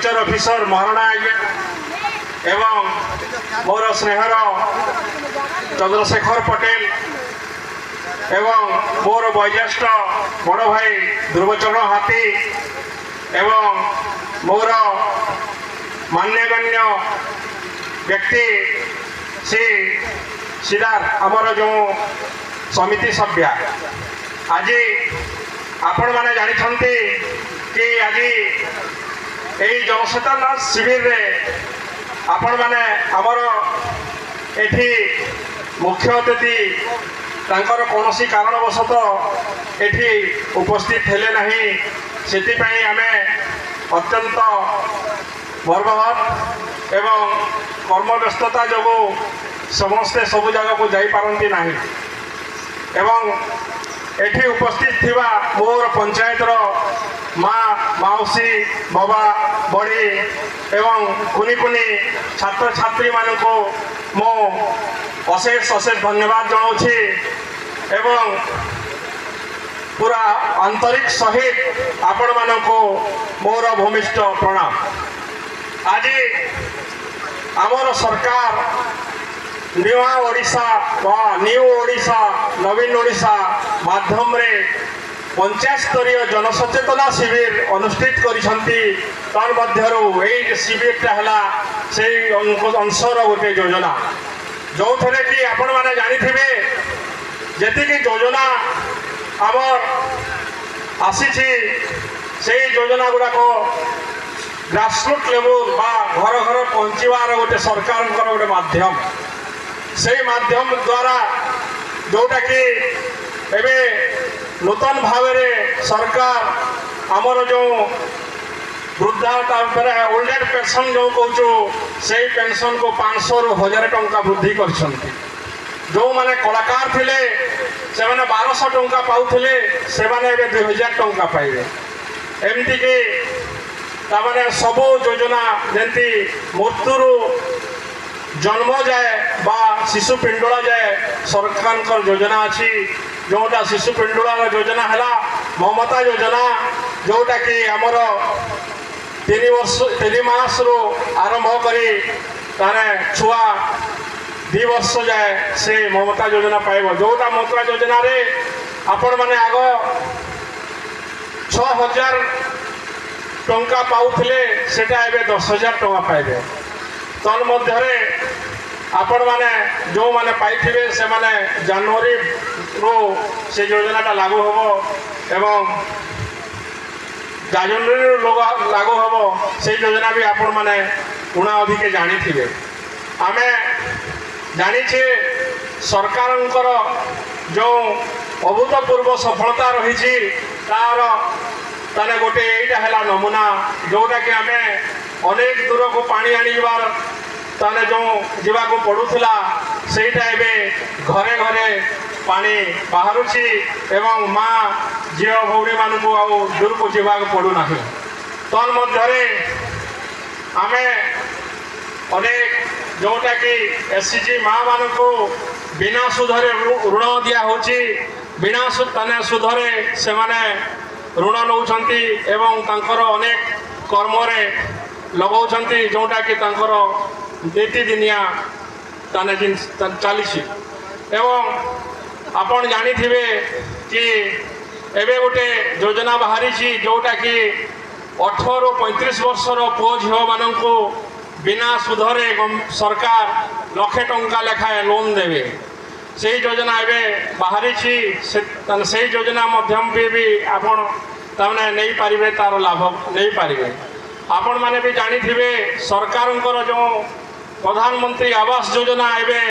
Agriculture officer Maharana आज्ञा एवं मोर स्नेहर चंद्रशेखर पटेल एवं मोर वयोज्येष्ठ बड़ भाई ध्रुवचरण हाथी एवं मोर मान्यगण्य व्यक्ति श्री सिद्धार्थ आमर जो समिति सभ्य आज आपण मैंने जानी कि आज यही जनसचेतना शिविर रे आपण मैंने आमर एठी मुख्य अतिथि तांकर कौनसी कारणवशत एठी उपस्थित हेले नहीं सेतिपई आमे अत्यंत गर्ववत एवं कर्मव्यस्तता जो समस्ते सबु जगह को जाई पारंती नहीं एवं एठी उपस्थित थिबा मोर पंचायत माँ माउसी बाबा बड़ी एवं कुनी कुनी छात्र छात्री मान को मो अशेष अशेष धन्यवाद जनाऊँगी एवं पूरा आंतरिक सहित आपण मान को मोर भूमिष्ठ प्रणाम। आज आमर सरकार नुआ ओडिशा न्यू ओडिशा नवीन ओडिशा माध्यम रे पंचायत स्तरीय जनसचेतना शिविर अनुष्ठित कर शिविरटा है अंशर गोटे योजना जो थे कि आपण मैंने जानी जी योजना आमर आसी से योजना गुड़ाक ग्रासरूट लेवल बा घर घर पहुँचार गोटे सरकार गोटे माध्यम से माध्यम द्वारा जोटा कि एबे नूतन भाव सरकार आमर जो वृद्धा ओल्ड एज पेंशन जो कहूँ से पेंशन को 500 ରୁ 1000 टंका वृद्धि कर जो माने कलाकार थिले से माने 1200 टंका पाउथिले से माने 2000 टंका पाइबे एमती कि तामाने सबो योजना जंती मृत्यु जन्म जाए बा शिशु पिंडुला जाए सरकार योजना अच्छी जोटा शिशु पिंडुला योजना है ममता योजना जोटा कि आमर 3 मास रु आरंभ करी ताने छुआ 2 वर्ष जाए से ममता योजना पाइब जोटा ममता योजना रे आपण माने आग 6000 टंका पाउथिले सेटा एबे 10,000 टंका पाइबे तन मध्य आपण माने जो माने पाइथिबे से माने जनवरी रो से योजनाटा लागू होबो एवं जनवरी लागू होबो से योजना भी आपण माने उणा अधिके जानी थिबे आमे जानी छे सरकारंकर जो अभूतपूर्व सफलता रही तार ताने गोटे एटा हैला नमूना जोटा कि आमे अनेक दूर को पानी आनिबार ताने जो जीवा को पड़ूला सेटा एबे घरे घरे पानी बाहरुची एवं माँ झील भौणी मान को दूर को जीवा को पड़ूना तन मध्य आमे अनेक जोटा कि एसएचजी माँ मान को बिना सुधरे ऋण दिया होची बिना ताने सुधरे से माने ऋण नौछंती एवं तांकर अनेक कर्म रे लगाउछंती जोटा कि तांकर नीतिदिनिया ताने चली एवं आपण जानी थिबे कि एबे गोटे योजना बाहरी जोटा कि 18 ରୁ 35 वर्षर पुओ झील मान को बिना सुधरे सरकार 1 लाख टंका लेखाएं लोन देवे से योजना एबे बाहरी से योजना मध्यम भी आपण तामने नहीं पारिबे तार लाभ नहीं पारिबे आपण माने भी जानी थिबे सरकारंकर जो प्रधानमंत्री आवास योजना एबे